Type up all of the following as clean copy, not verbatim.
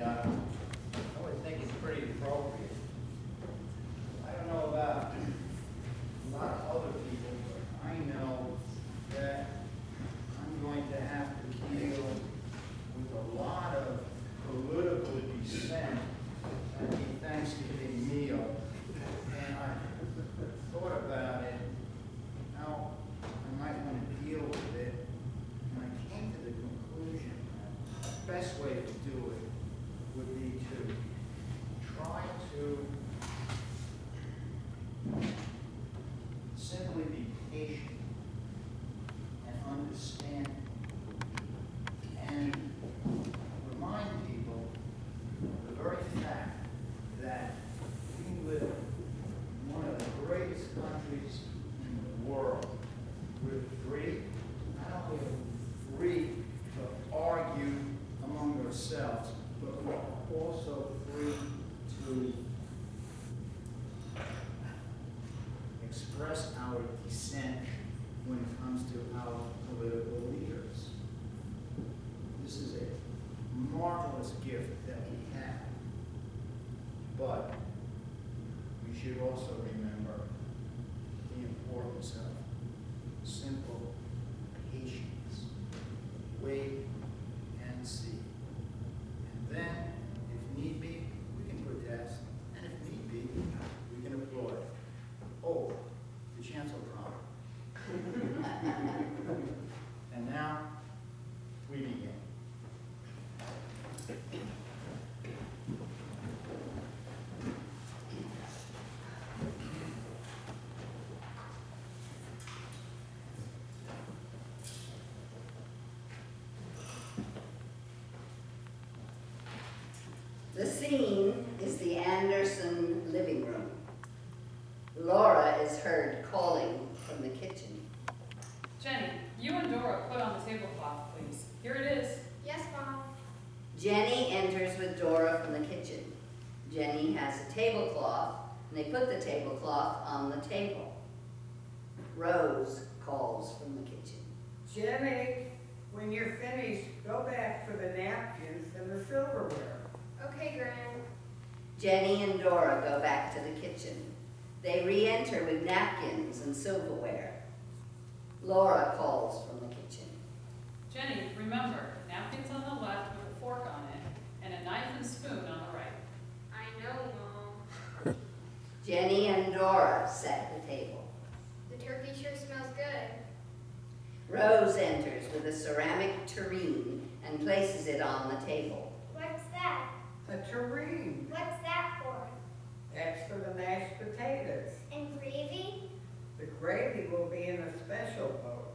and I would think it's pretty appropriate. I don't know about a lot of other people, but I know that I'm going to have to deal with a lot of political dissent at the Thanksgiving meal. And I thought about it, how I might want to deal with it, and I came to the conclusion that the best way to do it would be to try to simply be patient and understand and remind people of the very fact that we live in one of the greatest countries in the world. We're free, not only are we free to argue among ourselves, but we're also free to express our dissent when it comes to our political leaders. This is a marvelous gift that we have, but we should also remember the importance of simple patience. Wait and see. And then, if need be, we can protest, and if need be, we can applaud. Oh, the Chancel drama. And now, we begin. The scene is the Anderson living room. Laura is heard calling from the kitchen. Jenny, you and Dora put on the tablecloth, please. Here it is. Yes, Mom. Jenny enters with Dora from the kitchen. Jenny has a tablecloth, and they put the tablecloth on the table. Rose calls from the kitchen. Jenny, when you're finished, go back for the napkins and the silverware. Okay, Gran. Jenny and Dora go back to the kitchen. They re-enter with napkins and silverware. Laura calls from the kitchen. Jenny, remember, napkins on the left with a fork on it, and a knife and spoon on the right. I know, Mom. Jenny and Dora set the table. The turkey sure smells good. Rose enters with a ceramic tureen and places it on the table. What's that? A tureen. What's that for? That's for the mashed potatoes. And gravy? The gravy will be in a special boat.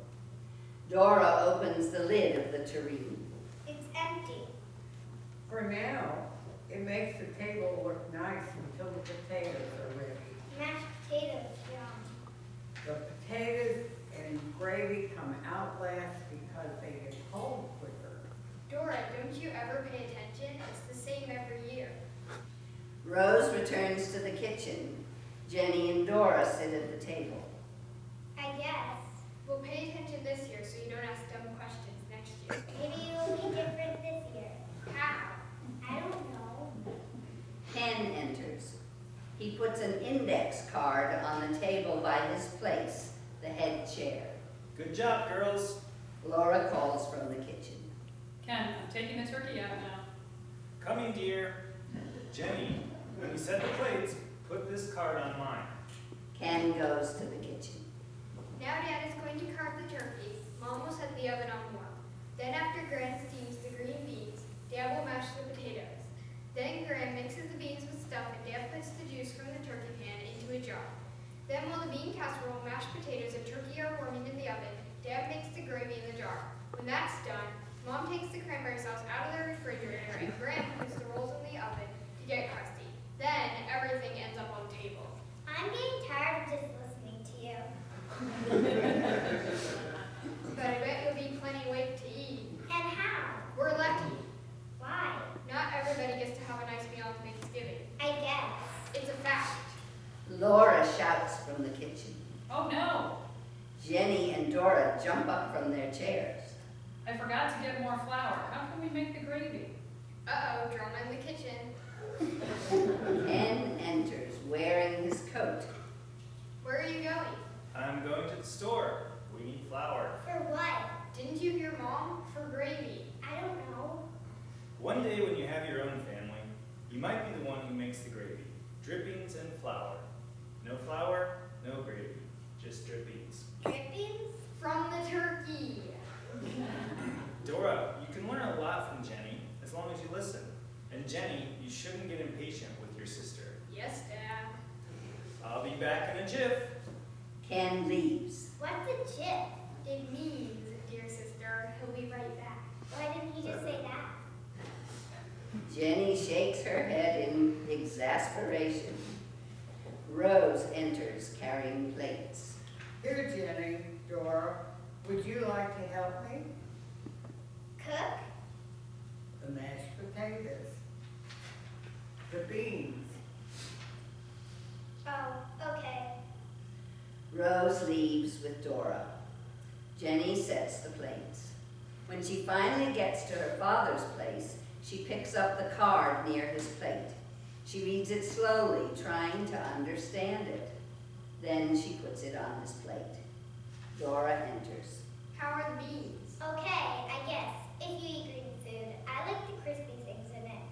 Dora opens the lid of the tureen. It's empty. For now, it makes the table look nice until the potatoes are ready. Mashed potatoes, yum. The potatoes and gravy come out last because they get cold quicker. Dora, don't you ever pay attention? It's the same every year. Rose returns to the kitchen. Jenny and Dora sit at the table. I guess. We'll pay attention this year so you don't ask dumb questions next year. Maybe it'll be different this year. How? I don't know. Ken enters. He puts an index card on the table by his place, the head chair. Good job, girls. Laura calls from the kitchen. Ken, I'm taking the turkey out now. Coming, dear. Jenny, when you set the plates, put this card on mine. Ken goes to the kitchen. Now Dad is going to carve the turkey. Mom will set the oven on warm. Then after Gran steams the green beans, Dad will mash the potatoes. Then Gran mixes the beans with stuff and Dad puts the juice from the turkey pan into a jar. Then while the bean casserole, mashed potatoes, and turkey are warming in the oven, Dad makes the gravy in the jar. When that's done, Mom takes the cranberry sauce out of the refrigerator and Gran puts the rolls in the oven to get crusty. Then everything ends up on the table. I'm getting tired of just listening to you. But I bet you'll be plenty awake to eat. And how? We're lucky. Why? Not everybody gets to have a nice meal on Thanksgiving. I guess. It's a fact. Laura shouts from the kitchen. Oh no! Jenny and Dora jump up from their chairs. I forgot to get more flour. How can we make the gravy? Uh-oh, drama in the kitchen. Ken enters wearing his coat. Where are you going? I'm going to the store. We need flour. For what? Didn't you hear Mom? For gravy. I don't know. One day when you have your own family, you might be the one who makes the gravy. Drippings and flour. No flour, no gravy. Just drippings. Drippings? From the turkey. Dora, you can learn a lot from Jenny as long as you listen. And Jenny, you shouldn't get impatient with your sister. Yes, Dad. I'll be back in a jiff. Ken leaves. What's a chip? It means, dear sister, he'll be right back. Why didn't he just say that? Jenny shakes her head in exasperation. Rose enters carrying plates. Here, Jenny, Dora, would you like to help me? Cook? The mashed potatoes, the beans. Oh, okay. Rose leaves with Dora. Jenny sets the plates. When she finally gets to her father's place, she picks up the card near his plate. She reads it slowly, trying to understand it. Then she puts it on his plate. Dora enters. How are the beans? Okay, I guess. If you eat green food, I like the crispy things in it.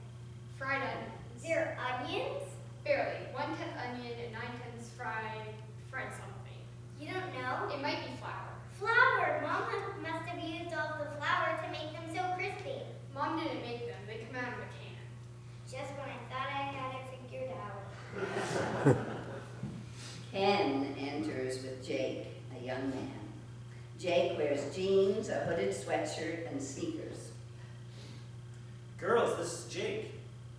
Fried onions. They're onions? Barely. 1/10 onion and 9/10 fried something. You don't know? It might be flour. Flour! Mama must have used all the flour to make them so crispy. Mom didn't make them. They come out of a can. Just when I thought I had it figured out. Ken enters with Jake, a young man. Jake wears jeans, a hooded sweatshirt, and sneakers. Girls, this is Jake.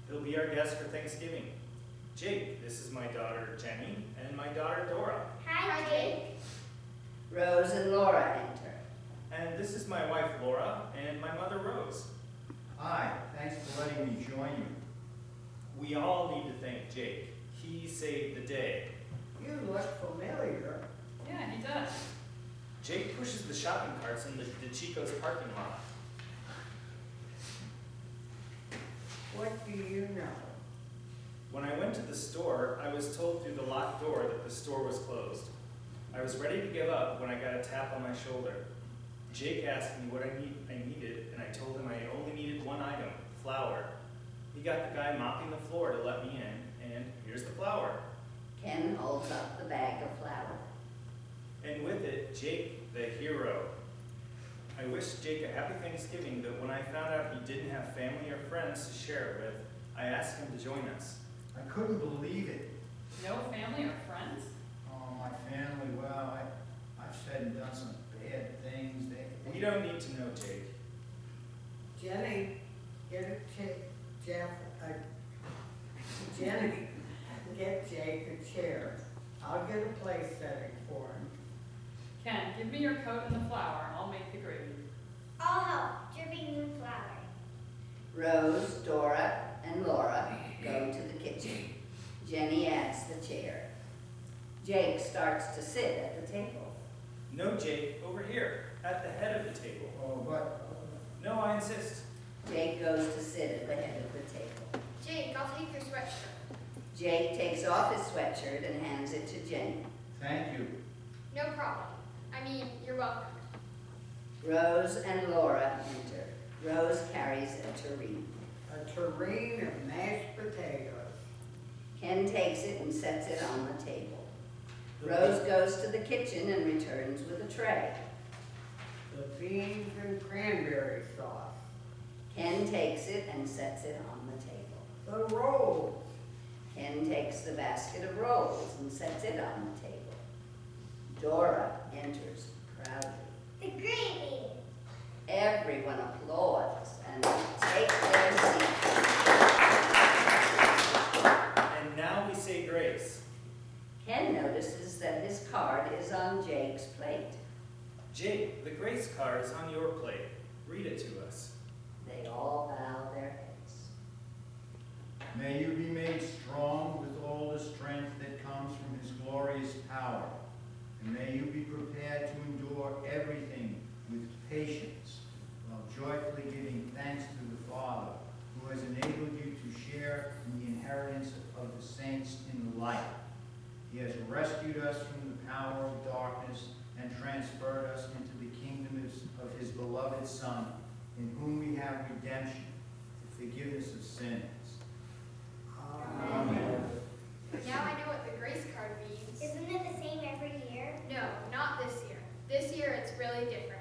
He'll be our guest for Thanksgiving. Jake, this is my daughter Jenny and my daughter Dora. Hi, Jake. Rose and Laura enter. And this is my wife Laura and my mother Rose. Hi, thanks for letting me join you. We all need to thank Jake. He saved the day. You look familiar. Yeah, he does. Jake pushes the shopping carts in the Chico's parking lot. What do you know? When I went to the store, I was told through the locked door that the store was closed. I was ready to give up when I got a tap on my shoulder. Jake asked me what I needed, and I told him I only needed one item, flour. He got the guy mopping the floor to let me in, and here's the flour. Ken holds up the bag of flour. And with it, Jake, the hero. I wished Jake a happy Thanksgiving, but when I found out he didn't have family or friends to share it with, I asked him to join us. I couldn't believe it. No family or friends? Oh, my family, well, I've said and done some bad things. We don't need to know, Jake. Jenny, get Jake a chair. I'll get a place setting for him. Ken, give me your coat and the flour. I'll make the gravy. I'll help. Dripping and flour. Rose, Dora, and Laura go to the kitchen. Jenny adds the chair. Jake starts to sit at the table. No, Jake, over here, at the head of the table. Oh, but, No, I insist. Jake goes to sit at the head of the table. Jake, I'll take your sweatshirt. Jake takes off his sweatshirt and hands it to Jenny. thank you. No problem. I mean, you're welcome. Rose and Laura enter. Rose carries a tureen. A tureen of mashed potatoes. Ken takes it and sets it on the table. Rose goes to the kitchen and returns with a tray. The beans and cranberry sauce. Ken takes it and sets it on the table. The rolls. Ken takes the basket of rolls and sets it on the table. Dora enters proudly. The gravy. Everyone applauds and take their seats. And now we say grace. Ken notices that his card is on Jake's plate. Jake, the grace card is on your plate. Read it to us. They all bow their heads. May you be made strong with all the strength that comes from his glorious power. And may you be prepared to endure everything with patience, while joyfully giving thanks to the Father, who has He has rescued us from the power of darkness and transferred us into the kingdom of his beloved Son, in whom we have redemption, the forgiveness of sins. Amen. Now I know what the grace card means. Isn't it the same every year? No, not this year. This year it's really different.